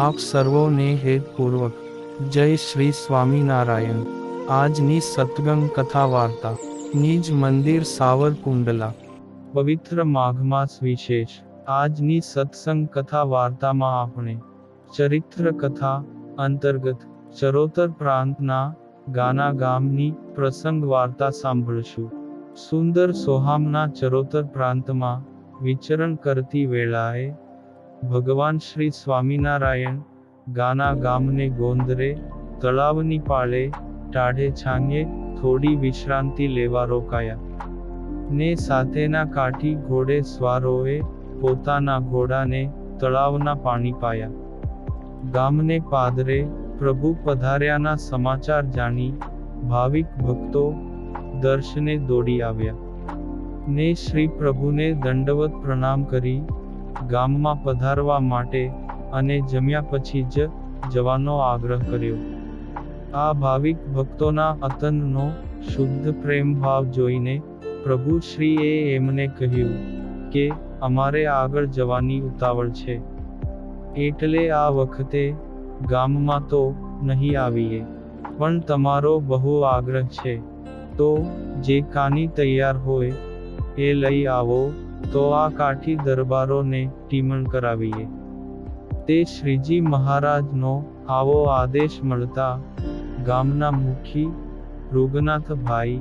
આપ સર્વોને હેતપૂર્વક જય શ્રી સ્વામિનારાયણ। આજની સત્સંગ કથા વાર્તા નિજ મંદિર સાવરકુંડલા। પવિત્ર માઘ માસ વિશેષ। આજની સત્સંગ કથા વાર્તામાં આપણે ચરિત્ર કથા અંતર્ગત ચરોતર પ્રાંતના ગાના ગામની પ્રસંગ વાર્તા સાંભળશું। સુંદર સોહામના ચરોતર પ્રાંતમાં વિચરણ કરતી વેળાએ ભગવાન શ્રી સ્વામિનારાયણ ગાના ગામને ગોંદરે તળાવની પાળે ટાઢે છાંગે થોડી વિશ્રાંતિ લેવા રોકાયા ને સાથેના કાઠી ઘોડે સ્વારોએ પોતાના ઘોડાને તળાવના પાણી પાયા। ગામને પાદરે પ્રભુ પધાર્યાના સમાચાર જાણી ભાવિક ભક્તો દર્શને દોડી આવ્યા ને શ્રી પ્રભુને દંડવત પ્રણામ કરી ગામમાં પધારવા માટે અને જમ્યા પછી જ જવાનો આગ્રહ કર્યો। આ ભાવિક ભક્તોના અતનનો શુદ્ધ પ્રેમ ભાવ જોઈને પ્રભુ શ્રીએ એમને કહ્યું કે અમારે આગળ જવાની ઉતાવળ છે, એટલે આ વખતે ગામમાં તો નહીં આવીએ, પણ તમારો બહુ આગ્રહ છે તો જે કાની તૈયાર હોય એ લઈ આવો તો આ કાઠી દરબારોને ટીમણ કરાવીએ। તે શ્રીજી મહારાજનો આવો આદેશ મળતા ગામના મુખી રૂગનાથભાઈ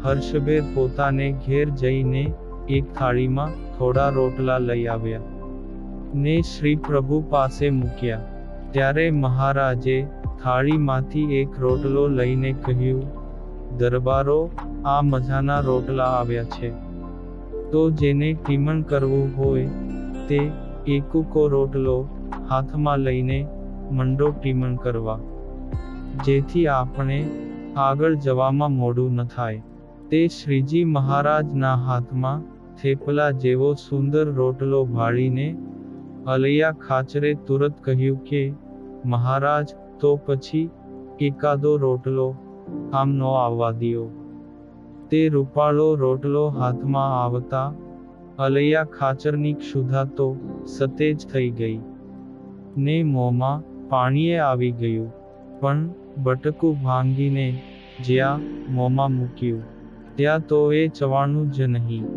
હર્ષભેર પોતાને ઘેર જઈને એક થાળીમાં થોડા રોટલા લઈ આવ્યા ને શ્રી પ્રભુ પાસે મૂક્યા। ત્યારે મહારાજે થાળીમાંથી એક રોટલો લઈને કહ્યું, દરબારો, આ મજાના રોટલા આવ્યા છે, તો જેને ટીમણ કરવું હોય તે એકૂકો રોટલો હાથમાં લઈને મંડો ટીમણ કરવા, જેથી આપણે આગળ જવામાં મોડું ન થાય। તે શ્રીજી મહારાજના હાથમાં થેપલા જેવો સુંદર રોટલો ભાળીને અલૈયા ખાચરે તુરત કહ્યું કે મહારાજ, તો પછી એકાદો રોટલો આમ નો આવવા દિયો। તે રૂપાળો રોટલો હાથમાં આવતા અલૈયા ખાચરની ક્ષુધા તો સતેજ થઈ ગઈ ને મોંમાં પાણીએ આવી ગયું, પણ બટકું ભાંગીને જ્યાં મોંમાં મૂક્યું ત્યાં તો એ ચવાણું જ નહીં।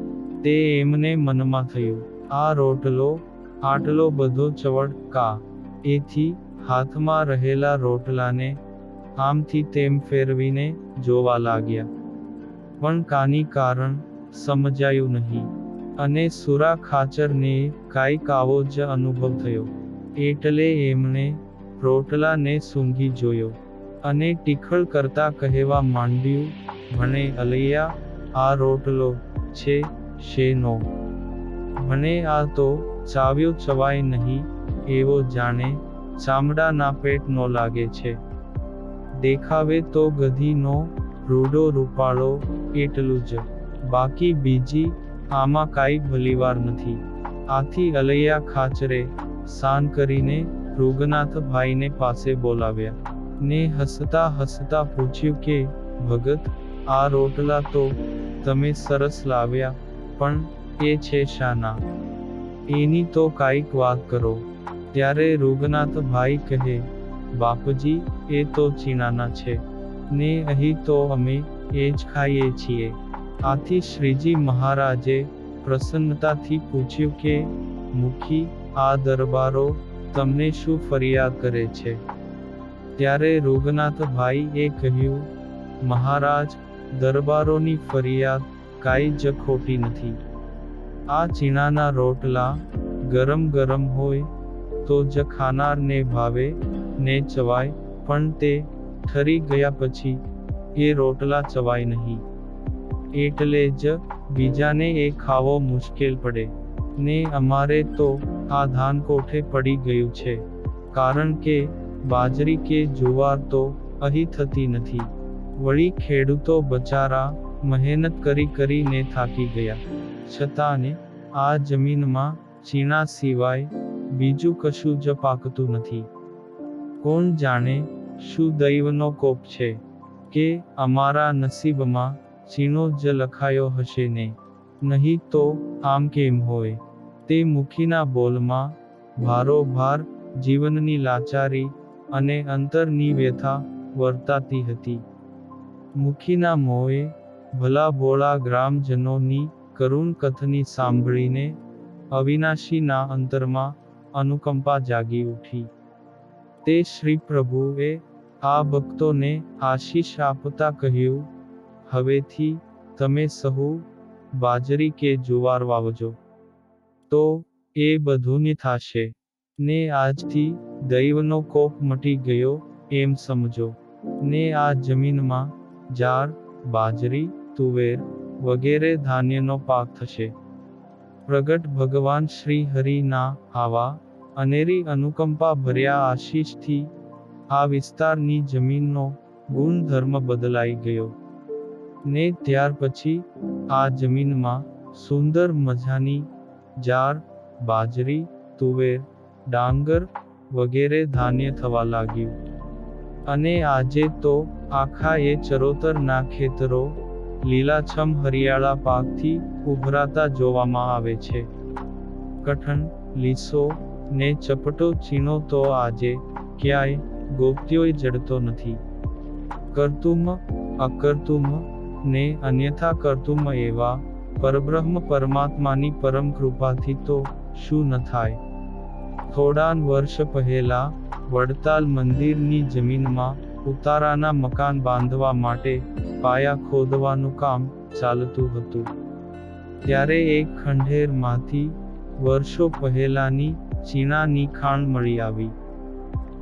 તે એમને મનમાં થયું, આ રોટલો આટલો બધો ચવડ કા? એથી હાથમાં રહેલા રોટલાને આમથી તેમ ફેરવીને જોવા લાગ્યા, પણ કાની કારણ સમજાયું નહીં અને સુરા ખાચરને કાંઈક આવો જ અનુભવ થયો, એટલે એમણે રોટલાને સૂંઘી જોયો અને ટીખળ કરતા કહેવા માંડ્યું, ભણે અલૈયા, આ રોટલો છે શેનો? ભણે આ તો ચાવ્યો ચવાય નહીં એવો જાણે ચામડાના પેટનો લાગે છે। દેખાવે તો ગધીનો રૂડો રૂપાળો એટલું જ, બાકી બીજી આમાં કાંઈ ભલીવાર નથી। આથી અલૈયા ખાચરે સાન કરીને રૂગનાથભાઈને પાસે બોલાવ્યા ને હસતા હસતા પૂછ્યું કે ભગત, આ રોટલા તો તમે સરસ લાવ્યા, પણ એ છે શાના? એની તો કાંઈક વાત કરો। ત્યારે રૂગનાથભાઈ કહે, બાપજી, એ તો ચીણાના છે ને અહીં તો અમે એ જ ખાઈએ છીએ। આથી શ્રીજી મહારાજે પ્રસન્નતાથી પૂછ્યું કે મુખી, આ દરબારો તમને શું ફરિયાદ કરે છે? ત્યારે રૂગનાથભાઈ એ કહ્યું, મહારાજ, દરબારોની ફરિયાદ કાંઈ જ ખોટી નથી। આ ચીણાના રોટલા ગરમ ગરમ હોય તો જ ખાનારને ભાવે ને ચવાય, પણ તે ઠરી ગયા પછી એ રોટલા ચવાય નહીં, એટલે જ બીજાને એ ખાવો મુશ્કેલ પડે ને અમારે તો આ ધાન કોઠે પડી ગયું છે, કારણ કે બાજરી કે જુવાર તો અહીં થતી નથી। વળી ખેડૂતો બચારા મહેનત કરી કરીને થાકી ગયા, છતાંને આ જમીનમાં ચીણા સિવાય બીજું કશું જ પાકતું નથી। કોણ જાણે શું દૈવનો કોપ છે કે અમારા નસીબમાં ચીણો જ લખાયો હશે ને, નહીં તો આમ કેમ હોય? તે મુખીના બોલમાં ભારોભાર જીવનની લાચારી અને અંતરની વ્યથા વર્તાતી હતી. મુખીના મોંએ ભલા ભોળા ગ્રામજનોની કરુણ કથની સાંભળીને અવિનાશીના અંતરમાં અનુકંપા જાગી ઉઠી. તે શ્રી પ્રભુએ આ ભક્તોને આશીષ આપતા કહ્યું, હવેથી તમે સહુ બાજરી કે જુવાર વાવજો, તો એ બધું થાશે, ને આજથી દૈવનો કોપ મટી ગયો એમ સમજો, ને આ જમીનમાં જાર, બાજરી, તુવેર વગેરે ધાન્યનો પાક થશે. પ્રગટ ભગવાન શ્રી હરિના આવા અનેરી અનુકંપા ભર્યા આશીષથી આ વિસ્તારની જમીનનો ગુણધર્મ બદલાઈ ગયો, ને ત્યાર પછી આ જમીનમાં સુંદર મજાની જાર, બાજરી, તુવેર, ડાંગર વગેરે ધાન્ય થવા લાગ્યું. અને આજે તો આખા એ ચરોતરના ખેતરો લીલાછમ હરિયાળા પાકથી ઉભરાતા જોવામાં આવે છે. કઠણ, લીસો ને ચપટો ચીણો તો આજે ક્યાંય ગોપ્યોય જડતો નથી. કર્તુમ, અકર્તુમ ને અન્યથા કર્તુમ એવા પરબ્રહ્મ પરમાત્માની પરમ કૃપાથી તો શું ન થાય. થોડાન વર્ષ પહેલા વડતાલ મંદિરની જમીનમાં ઉતારાના મકાન બાંધવા માટે પાયા ખોદવાનું કામ ચાલતું હતું. ત્યારે એક ખંડેરમાંથી વર્ષો પહેલાની ચીણાની ખાણ મળી આવી.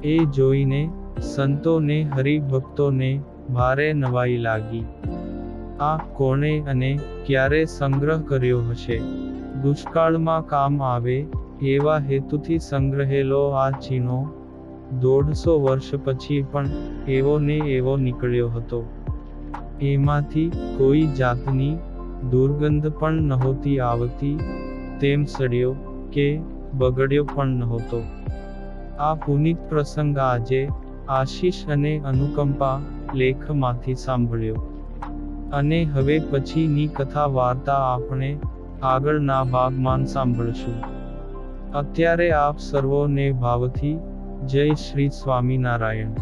એ જોઈને સંતોને હરિભક્તોને ભારે નવાઈ લાગી. આ કોણે અને ક્યારે સંગ્રહ કર્યો હશે? દુષ્કાળમાં કામ આવે એવા હેતુથી સંગ્રહેલો આ ચીણો 150 વર્ષ પછી પણ એવો ને એવો નીકળ્યો હતો. એમાંથી કોઈ જાતની દુર્ગંધ પણ નહોતી આવતી, તેમ સડ્યો કે બગડ્યો પણ નહોતો. આ પુનિત પ્રસંગ આજે આશીષ અને અનુકંપા લેખમાંથી સાંભળ્યો. અને હવે પછીની કથા વાર્તા આપણે આગળના ભાગમાં સાંભળશું. અત્યારે આપ સર્વોને ભાવથી જય શ્રી સ્વામિનારાયણ.